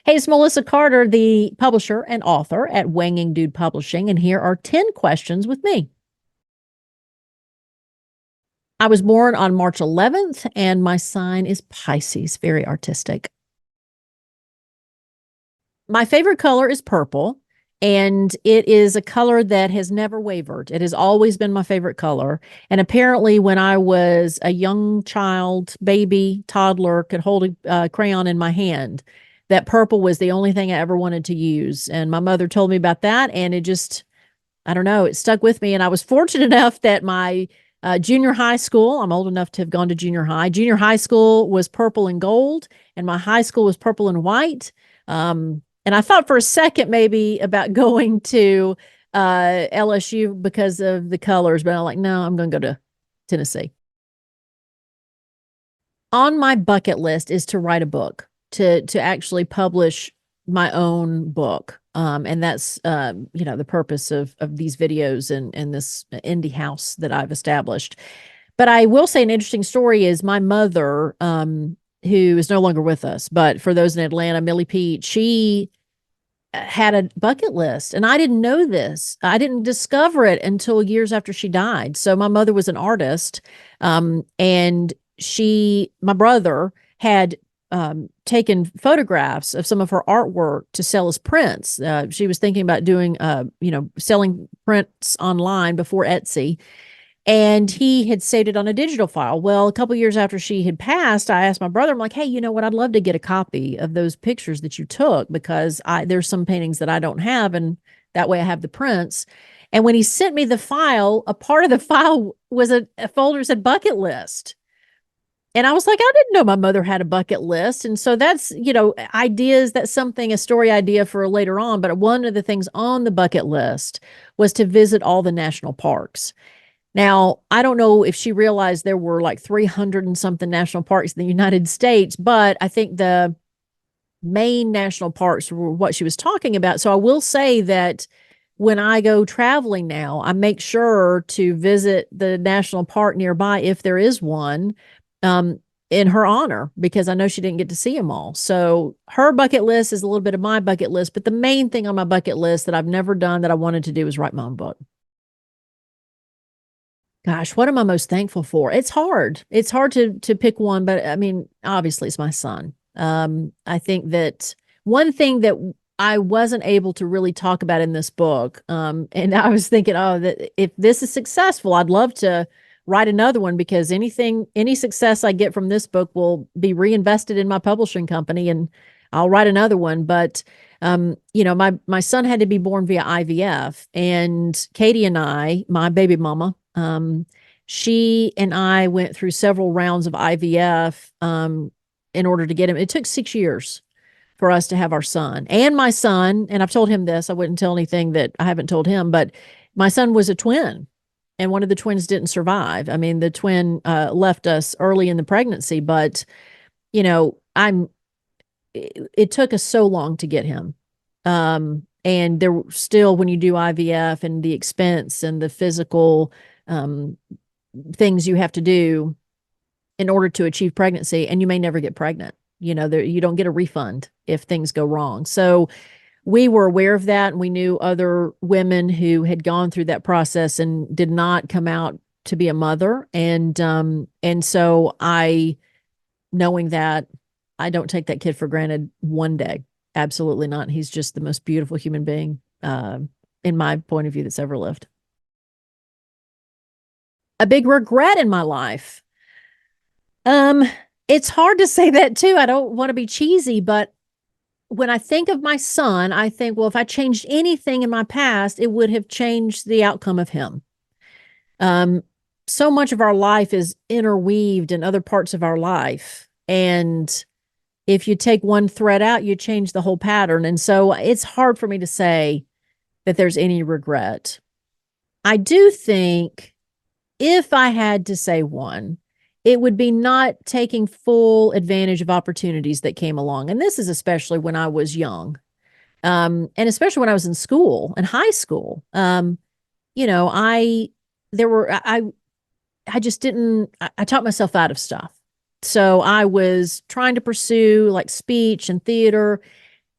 Hey, it's Melissa Carter, the publisher and author at Wanging Dude Publishing, and here are 10 questions with me. I was born on March 11th, and my sign is Pisces, very artistic. My favorite color is purple, and it is a color that has never wavered. It has always been my favorite color. And apparently, when I was a young child, baby, toddler, could hold a crayon in my hand, that purple was the only thing I ever wanted to use. And my mother told me about that, and it just, I don't know, it stuck with me. And I was fortunate enough that my junior high school, I'm old enough to have gone to junior high. Junior high school was purple and gold, and my high school was purple and white. And I thought for a second maybe about going to LSU because of the colors, but I'm like, no, I'm going to go to Tennessee. On my bucket list is to write a book, to actually publish my own book. And that's the purpose of these videos and this indie house that I've established. But I will say an interesting story is my mother, who is no longer with us, but for those in Atlanta, Millie Pete, she had a bucket list, and I didn't know this. I didn't discover it until years after she died. So my mother was an artist, and my brother had taken photographs of some of her artwork to sell as prints. She was thinking about doing, selling prints online before Etsy, and he had saved it on a digital file. Well, a couple years after she had passed, I asked my brother, I'm like, hey, you know what? I'd love to get a copy of those pictures that you took, because there's some paintings that I don't have, and that way I have the prints. And when he sent me the file, a part of the file was a folder that said bucket list. And I was like, I didn't know my mother had a bucket list. And so that's, ideas, that's something, a story idea for later on. But one of the things on the bucket list was to visit all the national parks. Now, I don't know if she realized there were like 300 and something national parks in the United States, but I think the main national parks were what she was talking about. So I will say that when I go traveling now, I make sure to visit the national park nearby if there is one, in her honor, because I know she didn't get to see them all. So her bucket list is a little bit of my bucket list, but the main thing on my bucket list that I've never done that I wanted to do is write my own book. Gosh, what am I most thankful for? It's hard. It's hard to pick one, but I mean, obviously it's my son. I think that one thing that I wasn't able to really talk about in this book, and I was thinking, oh, that if this is successful, I'd love to write another one, because any success I get from this book will be reinvested in my publishing company, and I'll write another one. But my son had to be born via IVF, and Katie and I, my baby mama, she and I went through several rounds of IVF in order to get him. It took 6 years for us to have our son. And my son, and I've told him this, I wouldn't tell anything that I haven't told him, but my son was a twin, and one of the twins didn't survive. I mean, the twin left us early in the pregnancy, but it took us so long to get him. And there still, when you do IVF and the expense and the physical things you have to do in order to achieve pregnancy, and you may never get pregnant. You don't get a refund if things go wrong. So we were aware of that, and we knew other women who had gone through that process and did not come out to be a mother. And so knowing that, I don't take that kid for granted one day. Absolutely not. He's just the most beautiful human being, in my point of view, that's ever lived. A big regret in my life. Um, it's hard to say that too. I don't want to be cheesy, but when I think of my son, I think, well, if I changed anything in my past, it would have changed the outcome of him. Um, so much of our life is interweaved in other parts of our life. And if you take one thread out, you change the whole pattern. And so it's hard for me to say that there's any regret. I do think if I had to say one, it would be not taking full advantage of opportunities that came along. And this is especially when I was young, and especially when I was in school and high school. I just didn't, I taught myself out of stuff. So I was trying to pursue like speech and theater,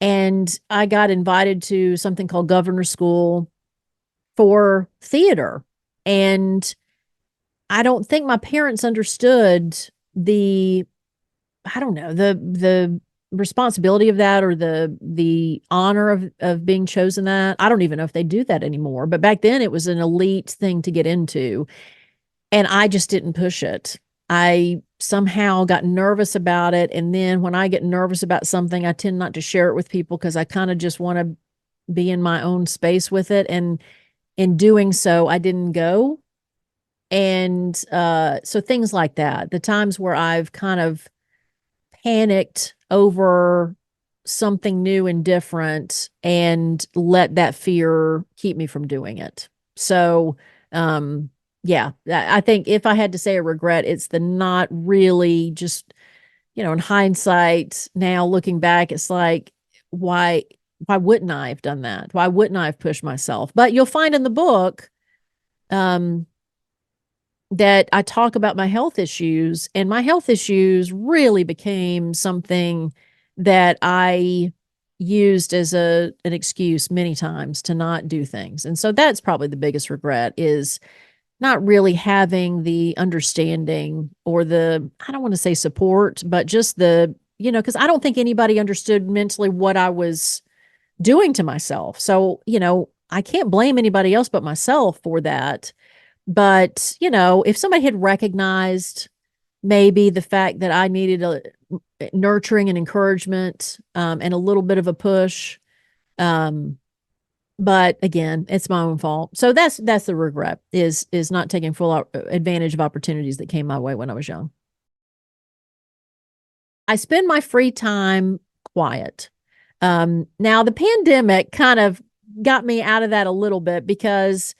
And I got invited to something called Governor School for theater. And I don't think my parents understood the, I don't know, the responsibility of that, or the honor of being chosen that. I don't even know if they do that anymore. But back then it was an elite thing to get into. And I just didn't push it. I somehow got nervous about it. And then when I get nervous about something, I tend not to share it with people because I kind of just want to be in my own space with it. And in doing so, I didn't go. And so things like that, the times where I've kind of panicked over something new and different and let that fear keep me from doing it. So, um, yeah, I think if I had to say a regret, it's the not really just, in hindsight, now looking back, it's like, why, why wouldn't I have done that? Why wouldn't I have pushed myself? But you'll find in the book, um, that I talk about my health issues, and my health issues really became something that I used as an excuse many times to not do things. And so that's probably the biggest regret, is not really having the understanding, or the, I don't want to say support, but just the, because I don't think anybody understood mentally what I was doing to myself. So, I can't blame anybody else but myself for that. But, if somebody had recognized maybe the fact that I needed a nurturing and encouragement, and a little bit of a push, um, but again, it's my own fault. So that's the regret, is not taking full advantage of opportunities that came my way when I was young. I spend my free time quiet. Now the pandemic kind of got me out of that a little bit, because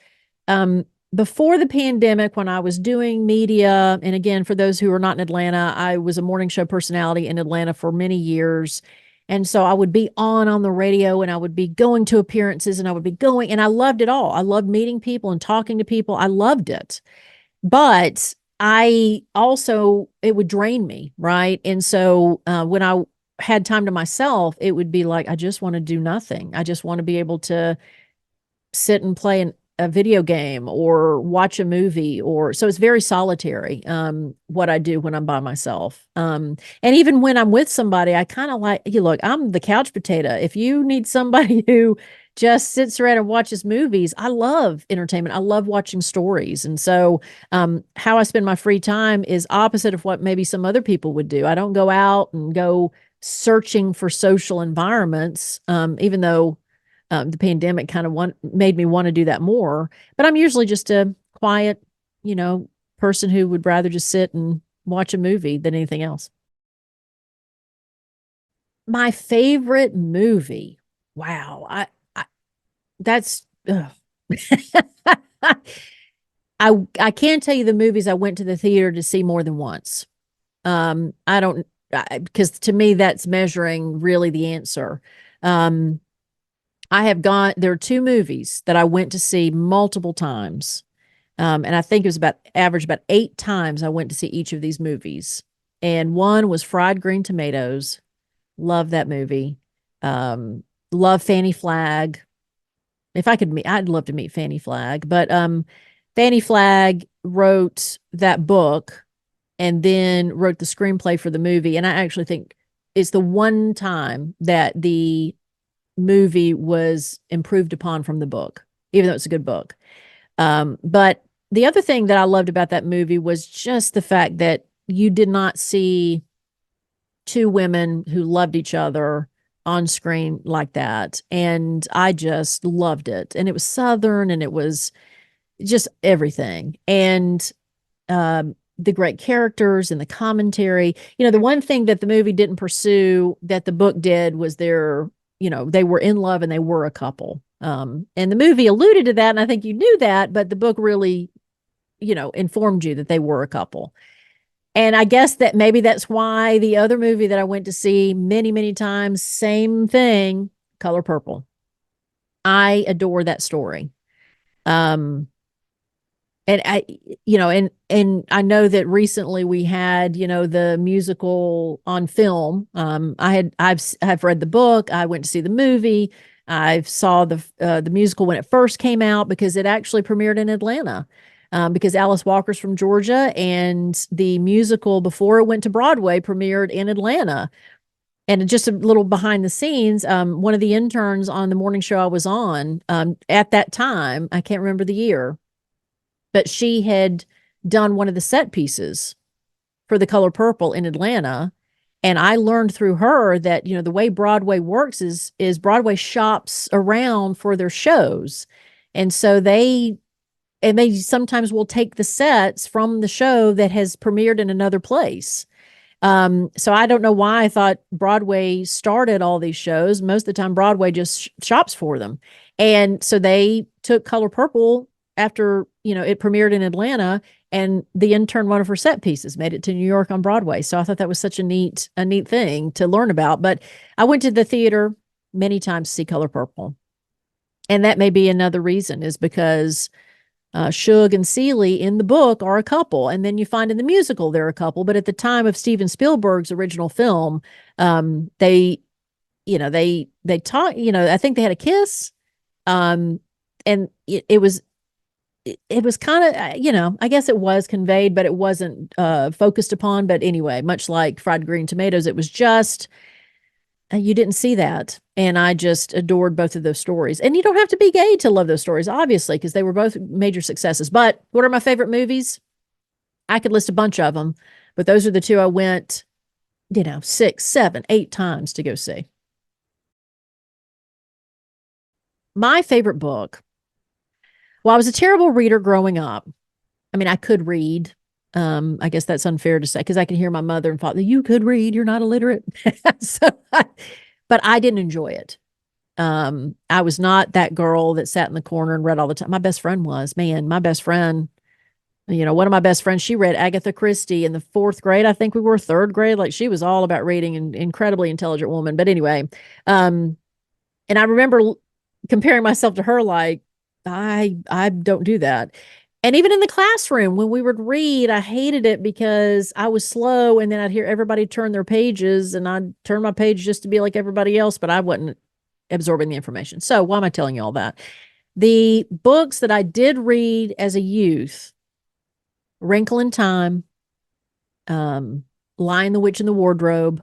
um, before the pandemic, when I was doing media, and again, for those who are not in Atlanta, I was a morning show personality in Atlanta for many years. And so I would be on the radio, and I would be going to appearances, and I would be going, and I loved it all. I loved meeting people and talking to people. I loved it. But I also, it would drain me, right? And so when I had time to myself, it would be like, I just want to do nothing. I just want to be able to sit and play a video game or watch a movie, or so it's very solitary, what I do when I'm by myself. And even when I'm with somebody, I kind of like, you look, I'm the couch potato. If you need somebody who just sits around and watches movies, I love entertainment. I love watching stories. And so how I spend my free time is opposite of what maybe some other people would do. I don't go out and go searching for social environments, even though the pandemic kind of made me want to do that more. But I'm usually just a quiet, you know, person who would rather just sit and watch a movie than anything else. My favorite movie. Wow. I that's ugh. I can't tell you the movies I went to the theater to see more than once. I don't, because to me that's measuring really the answer. Um, I have gone, there are two movies that I went to see multiple times. And I think it was about average about 8 times I went to see each of these movies. And one was Fried Green Tomatoes. Love that movie. Um, love Fannie Flagg. If I could meet, I'd love to meet Fannie Flagg. But Fannie Flagg wrote that book and then wrote the screenplay for the movie. And I actually think it's the one time that the movie was improved upon from the book, even though it's a good book. But the other thing that I loved about that movie was just the fact that you did not see two women who loved each other on screen like that. And I just loved it. And it was Southern, and it was just everything. And the great characters and the commentary. The one thing that the movie didn't pursue that the book did was they were in love and they were a couple. And the movie alluded to that, and I think you knew that, but the book really, informed you that they were a couple. And I guess that maybe that's why the other movie that I went to see many, many times, same thing, Color Purple. I adore that story. Um, And and I know that recently we had, the musical on film. I've read the book. I went to see the movie. I saw the musical when it first came out because it actually premiered in Atlanta. Because Alice Walker's from Georgia, and the musical before it went to Broadway premiered in Atlanta. And just a little behind the scenes, one of the interns on the morning show I was on, at that time, I can't remember the year, but she had done one of the set pieces for The Color Purple in Atlanta. And I learned through her that, the way Broadway works is Broadway shops around for their shows. And so they sometimes will take the sets from the show that has premiered in another place. So I don't know why I thought Broadway started all these shows. Most of the time, Broadway just shops for them. And so they took Color Purple after, it premiered in Atlanta, and the intern, one of her set pieces, made it to New York on Broadway. So I thought that was such a neat thing to learn about. But I went to the theater many times to see Color Purple. And that may be another reason, is because Shug and Celie in the book are a couple, and then you find in the musical they're a couple. But at the time of Steven Spielberg's original film, they, they talk. I think they had a kiss, and it was kind of, I guess it was conveyed, but it wasn't focused upon. But anyway, much like Fried Green Tomatoes, it was just you didn't see that. And I just adored both of those stories. And you don't have to be gay to love those stories, obviously, because they were both major successes. But what are my favorite movies? I could list a bunch of them, but those are the two I went, 6, 7, 8 times to go see. My favorite book. Well, I was a terrible reader growing up. I mean, I could read. I guess that's unfair to say because I can hear my mother and father, you could read, you're not illiterate. so, but I didn't enjoy it. I was not that girl that sat in the corner and read all the time. My best friend was, man, my best friend, one of my best friends, she read Agatha Christie in the 4th grade. I think we were 3rd grade. Like, she was all about reading, and incredibly intelligent woman. But anyway, and I remember comparing myself to her, like, I don't do that. And even in the classroom, when we would read, I hated it because I was slow, and then I'd hear everybody turn their pages, and I'd turn my page just to be like everybody else, but I wasn't absorbing the information. So why am I telling you all that? The books that I did read as a youth, Wrinkle in Time, Lion, the Witch, and the Wardrobe.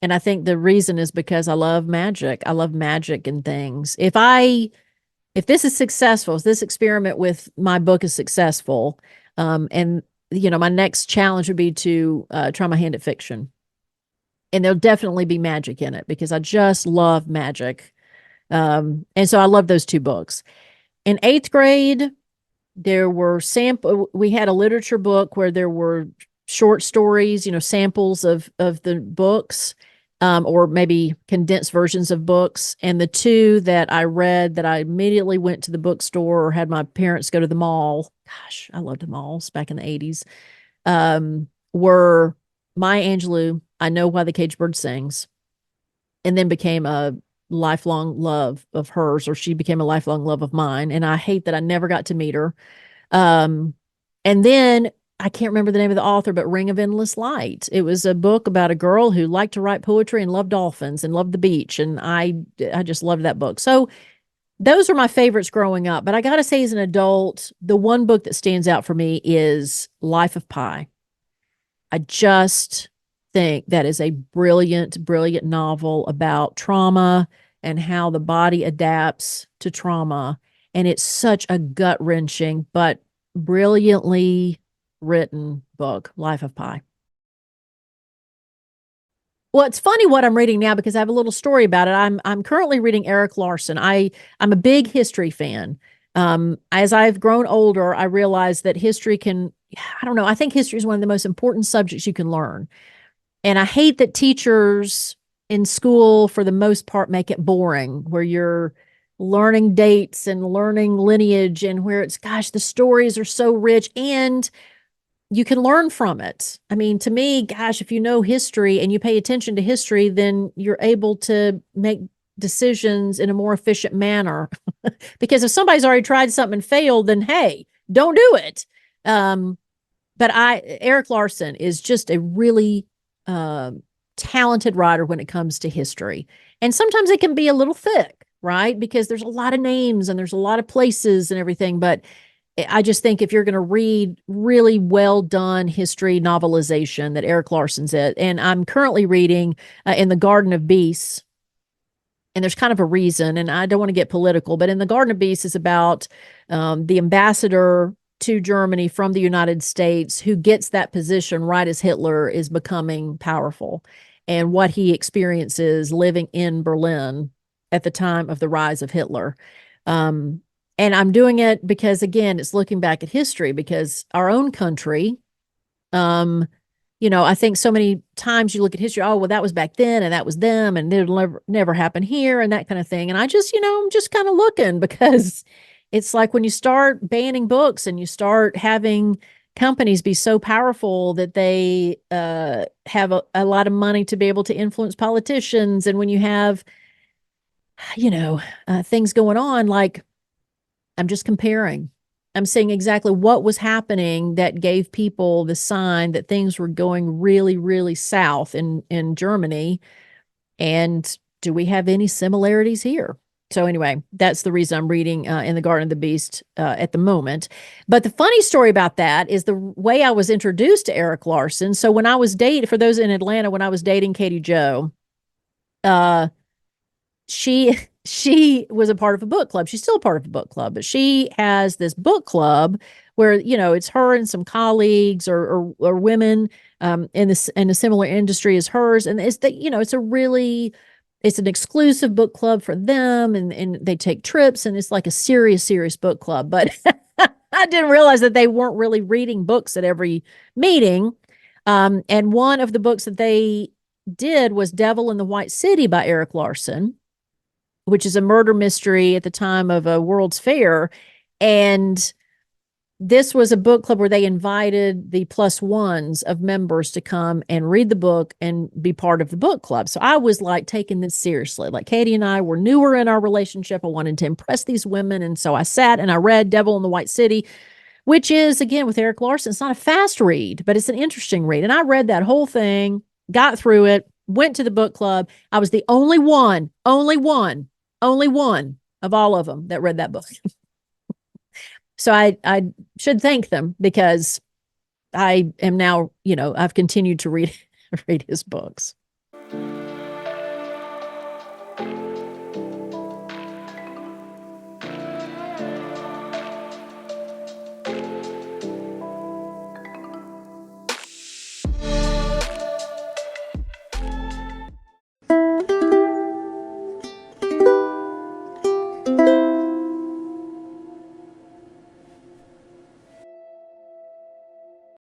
And I think the reason is because I love magic. I love magic and things. If this is successful, if this experiment with my book is successful, and my next challenge would be to try my hand at fiction. And there'll definitely be magic in it because I just love magic. And so I love those 2 books. In 8th grade, we had a literature book where there were short stories, samples of the books, or maybe condensed versions of books. And the 2 that I read that I immediately went to the bookstore or had my parents go to the mall. Gosh, I loved the malls back in the 80s. Were Maya Angelou, I Know Why the Caged Bird Sings, and then became a lifelong love of hers, or she became a lifelong love of mine. And I hate that I never got to meet her. And then I can't remember the name of the author, but Ring of Endless Light. It was a book about a girl who liked to write poetry and loved dolphins and loved the beach. And I just loved that book. So those are my favorites growing up. But I got to say, as an adult, the one book that stands out for me is Life of Pi. I just think that is a brilliant, brilliant novel about trauma and how the body adapts to trauma. And it's such a gut-wrenching but brilliantly written book, Life of Pi. Well, it's funny what I'm reading now because I have a little story about it. I'm currently reading Erik Larson. I'm a big history fan. As I've grown older, I realized that history can, I don't know, I think history is one of the most important subjects you can learn. And I hate that teachers in school, for the most part, make it boring, where you're learning dates and learning lineage, and where it's, gosh, the stories are so rich and you can learn from it. I mean, to me, gosh, if you know history and you pay attention to history, then you're able to make decisions in a more efficient manner. Because if somebody's already tried something and failed, then hey, don't do it. But Erik Larson is just a really talented writer when it comes to history. And sometimes it can be a little thick, right? Because there's a lot of names and there's a lot of places and everything. But I just think if you're going to read really well done history novelization, that Erik Larson's it. And I'm currently reading In the Garden of Beasts. And there's kind of a reason, and I don't want to get political, but In the Garden of Beasts is about the ambassador to Germany from the United States who gets that position right as Hitler is becoming powerful, and what he experiences living in Berlin at the time of the rise of Hitler. And I'm doing it because, again, it's looking back at history, because our own country, I think so many times you look at history, oh, well, that was back then and that was them and it'll never happen here and that kind of thing. And I just, I'm just kind of looking, because it's like when you start banning books and you start having companies be so powerful that they have a lot of money to be able to influence politicians. And when you have, things going on, like, I'm just comparing. I'm saying exactly what was happening that gave people the sign that things were going really, really south in Germany. And do we have any similarities here? So anyway, that's the reason I'm reading In the Garden of the Beast at the moment. But the funny story about that is the way I was introduced to Erik Larson. So when I was dating, for those in Atlanta, when I was dating Katie Jo, she was a part of a book club. She's still a part of a book club, but she has this book club where, it's her and some colleagues or women in a similar industry as hers. And it's that, it's an exclusive book club for them, and they take trips, and it's like a serious book club. But I didn't realize that they weren't really reading books at every meeting. And one of the books that they did was Devil in the White City by Erik Larson, which is a murder mystery at the time of a World's Fair. And this was a book club where they invited the plus ones of members to come and read the book and be part of the book club. So I was like taking this seriously. Like, Katie and I were newer in our relationship. I wanted to impress these women. And so I sat and I read Devil in the White City, which is, again, with Erik Larson. It's not a fast read, but it's an interesting read. And I read that whole thing, got through it, went to the book club. I was the only one of all of them that read that book. So I should thank them, because I am now, I've continued to read his books.